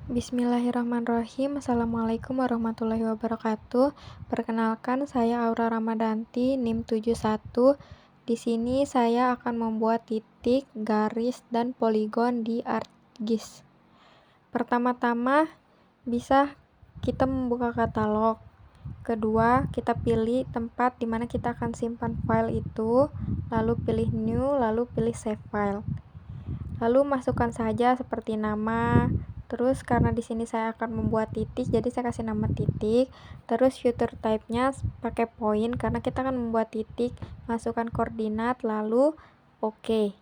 Bismillahirrahmanirrahim. Assalamualaikum warahmatullahi wabarakatuh. Perkenalkan, saya Aura Ramadanti, NIM 71. Di sini saya akan membuat titik, garis, dan poligon di ArcGIS. Pertama-tama, bisa kita membuka katalog. Kedua, kita pilih tempat di mana kita akan simpan file itu, lalu pilih New, lalu pilih Save File. Lalu masukkan saja seperti nama. Terus karena di sini saya akan membuat titik, jadi saya kasih nama titik. Terus filter type-nya pakai point karena kita akan membuat titik. Masukkan koordinat, lalu oke.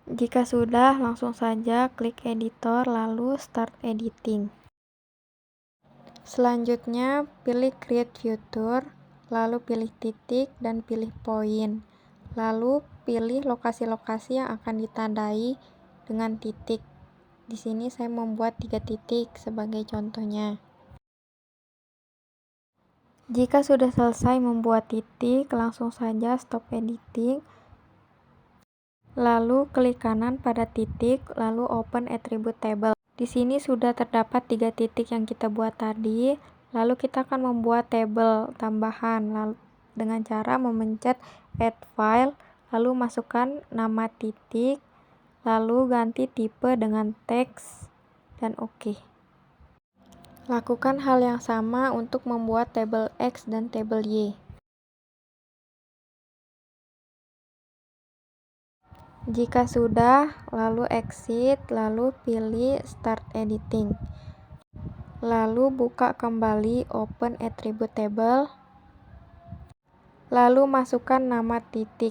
Jika sudah, langsung saja klik editor, lalu start editing. Selanjutnya, pilih create future, lalu pilih titik dan pilih point. Lalu pilih lokasi-lokasi yang akan ditandai dengan titik. Di sini saya membuat 3 titik sebagai contohnya. Jika sudah selesai membuat titik, langsung saja stop editing. Lalu klik kanan pada titik, lalu open attribute table. Di sini sudah terdapat 3 titik yang kita buat tadi. Lalu kita akan membuat tabel tambahan lalu dengan cara memencet add file, lalu masukkan nama titik, lalu ganti tipe dengan teks, dan oke. Lakukan hal yang sama untuk membuat tabel X dan tabel Y. Jika sudah, lalu exit, lalu pilih start editing. Lalu buka kembali open attribute table. Lalu masukkan nama titik.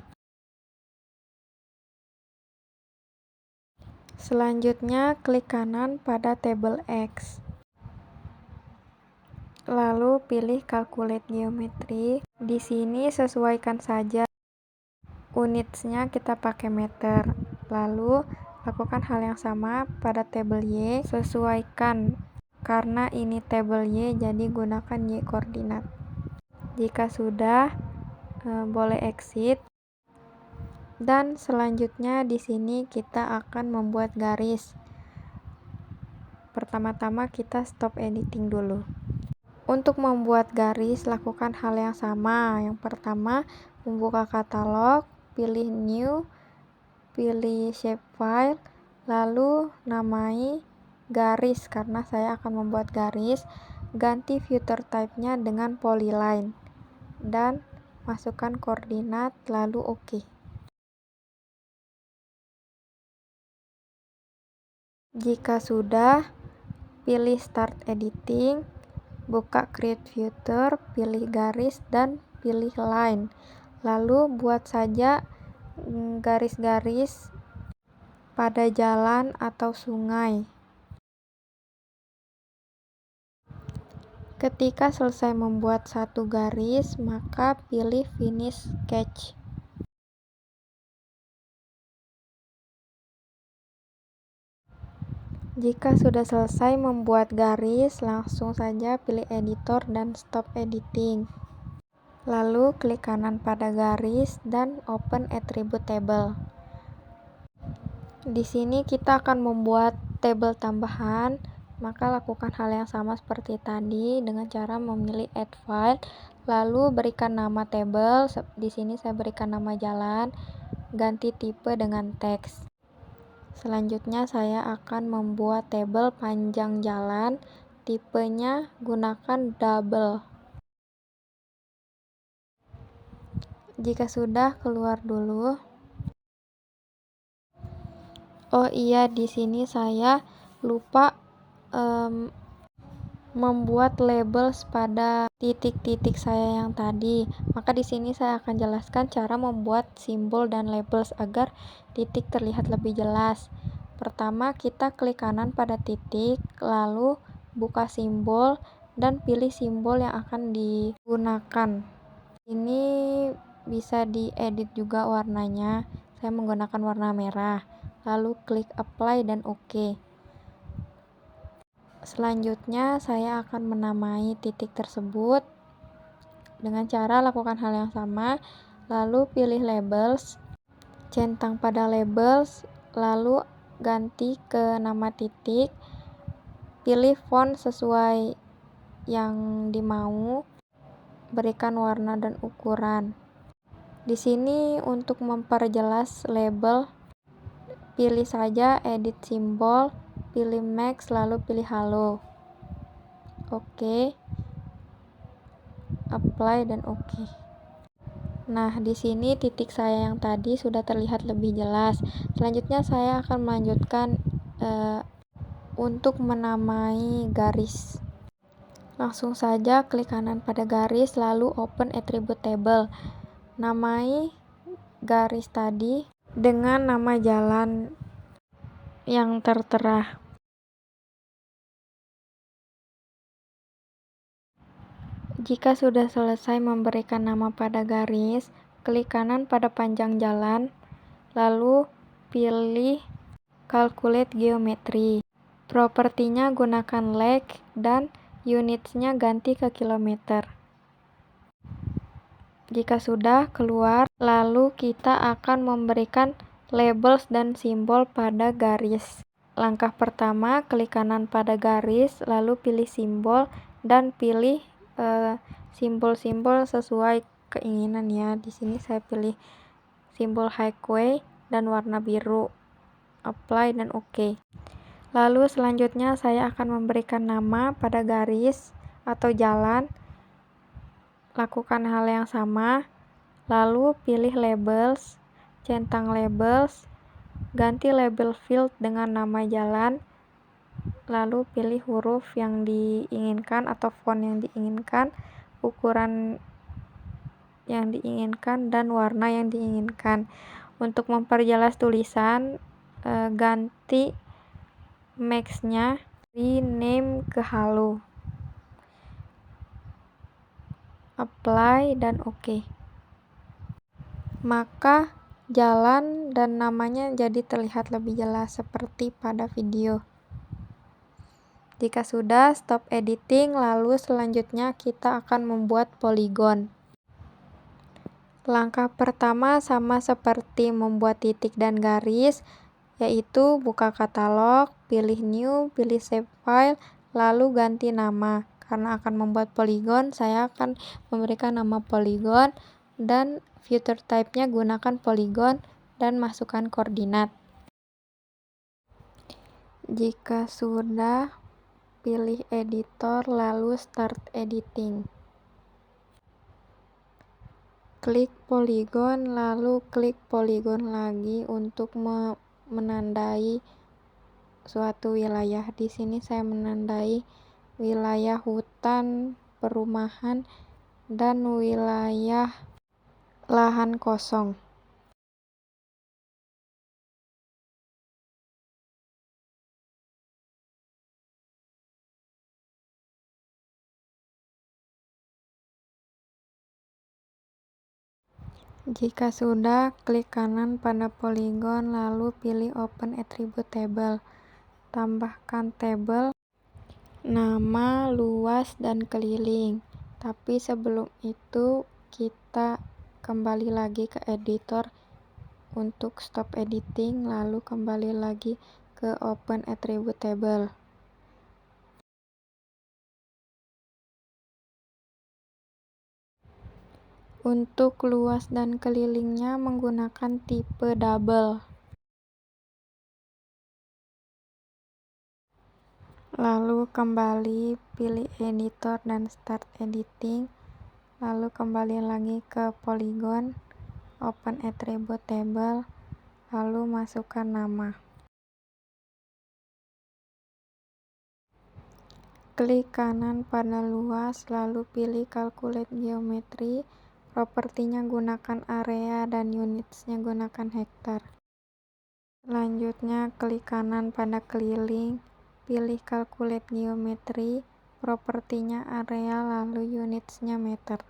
Selanjutnya, klik kanan pada tabel X. Lalu pilih calculate geometry. Di sini sesuaikan saja. Unitsnya kita pakai meter. Lalu lakukan hal yang sama pada tabel Y. Sesuaikan. Karena ini tabel Y, jadi gunakan Y koordinat. Jika sudah, boleh exit. Dan selanjutnya di sini kita akan membuat garis. Pertama-tama kita stop editing dulu. Untuk membuat garis, lakukan hal yang sama. Yang pertama, membuka katalog, pilih new, pilih shape file, lalu namai garis karena saya akan membuat garis. Ganti filter type-nya dengan polyline dan masukkan koordinat, lalu oke. Jika sudah, pilih start editing, buka create future, pilih garis dan pilih line. Lalu buat saja garis-garis pada jalan atau sungai. Ketika selesai membuat satu garis, maka pilih finish sketch. Jika sudah selesai membuat garis, langsung saja pilih editor dan stop editing. Lalu klik kanan pada garis dan open attribute table. Di sini kita akan membuat tabel tambahan, maka lakukan hal yang sama seperti tadi dengan cara memilih add file, lalu berikan nama tabel. Di sini saya berikan nama jalan, ganti tipe dengan teks. Selanjutnya saya akan membuat tabel panjang jalan, tipenya gunakan double. Jika sudah, keluar dulu. Oh iya, di sini saya lupa membuat labels pada titik-titik saya yang tadi. Maka di sini saya akan jelaskan cara membuat simbol dan labels agar titik terlihat lebih jelas. Pertama, kita klik kanan pada titik, lalu buka simbol dan pilih simbol yang akan digunakan. Ini bisa diedit juga warnanya. Saya menggunakan warna merah. Lalu klik apply dan oke. Selanjutnya saya akan menamai titik tersebut dengan cara lakukan hal yang sama, lalu pilih labels, centang pada labels, lalu ganti ke nama titik, pilih font sesuai yang dimau, berikan warna dan ukuran. Di sini untuk memperjelas label, pilih saja edit simbol, pilih max, lalu pilih halo. Oke. Apply dan oke. Nah, di sini titik saya yang tadi sudah terlihat lebih jelas. Selanjutnya saya akan melanjutkan untuk menamai garis. Langsung saja klik kanan pada garis, lalu open attribute table. Namai garis tadi dengan nama jalan yang tertera. Jika sudah selesai memberikan nama pada garis, klik kanan pada panjang jalan, lalu pilih calculate geometry. Propertinya gunakan leg dan unitsnya ganti ke kilometer. Jika sudah keluar, lalu kita akan memberikan labels dan simbol pada garis. Langkah pertama, klik kanan pada garis, lalu pilih simbol dan pilih simbol-simbol sesuai keinginan ya. Di sini saya pilih simbol highway dan warna biru. Apply dan oke. Lalu selanjutnya saya akan memberikan nama pada garis atau jalan. Lakukan hal yang sama. Lalu pilih labels, centang labels, ganti label field dengan nama jalan. Lalu pilih huruf yang diinginkan atau font yang diinginkan, ukuran yang diinginkan, dan warna yang diinginkan. Untuk memperjelas tulisan, ganti max-nya di name ke halo. Apply dan oke. Maka jalan dan namanya jadi terlihat lebih jelas seperti pada video. Jika sudah, stop editing, lalu selanjutnya kita akan membuat poligon. Langkah pertama sama seperti membuat titik dan garis, yaitu buka katalog, pilih new, pilih save file, lalu ganti nama. Karena akan membuat poligon, saya akan memberikan nama poligon dan future type-nya gunakan poligon dan masukkan koordinat. Jika sudah, pilih editor lalu start editing. Klik poligon lalu klik poligon lagi untuk menandai suatu wilayah. Di sini saya menandai wilayah hutan, perumahan, dan wilayah lahan kosong. Jika sudah, klik kanan pada poligon lalu pilih open attribute table. Tambahkan tabel, nama, luas, dan keliling. Tapi sebelum itu kita kembali lagi ke editor untuk stop editing, lalu kembali lagi ke open attribute table. Untuk luas dan kelilingnya menggunakan tipe double. Lalu kembali pilih editor dan start editing. Lalu kembali lagi ke poligon, open attribute table, lalu masukkan nama. Klik kanan pada luas, lalu pilih calculate geometry. Propertinya gunakan area dan unitsnya gunakan hektar. Selanjutnya klik kanan pada keliling, pilih calculate geometry. Propertinya area lalu unitsnya meter.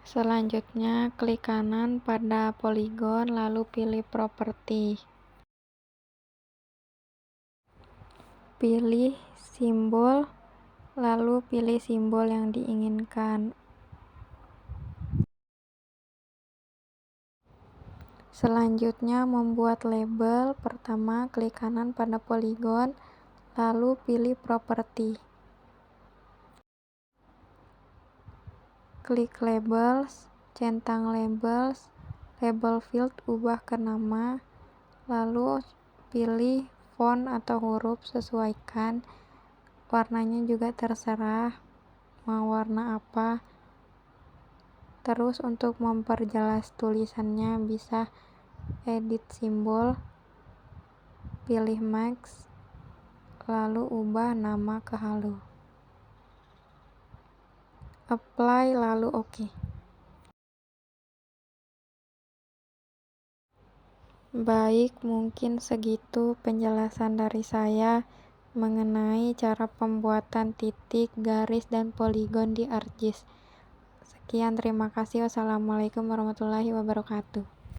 Selanjutnya klik kanan pada poligon lalu pilih properti. Pilih simbol lalu pilih simbol yang diinginkan. Selanjutnya membuat label. Pertama, klik kanan pada poligon, lalu pilih properti. Klik labels, centang labels, label field ubah ke nama, lalu pilih font atau huruf, sesuaikan. Warnanya juga terserah, mau warna apa. Terus untuk memperjelas tulisannya bisa edit simbol, pilih max, lalu ubah nama ke halo. Apply lalu OK. Baik, mungkin segitu penjelasan dari saya mengenai cara pembuatan titik, garis, dan poligon di ArcGIS. Sekian, terima kasih. Wassalamualaikum warahmatullahi wabarakatuh.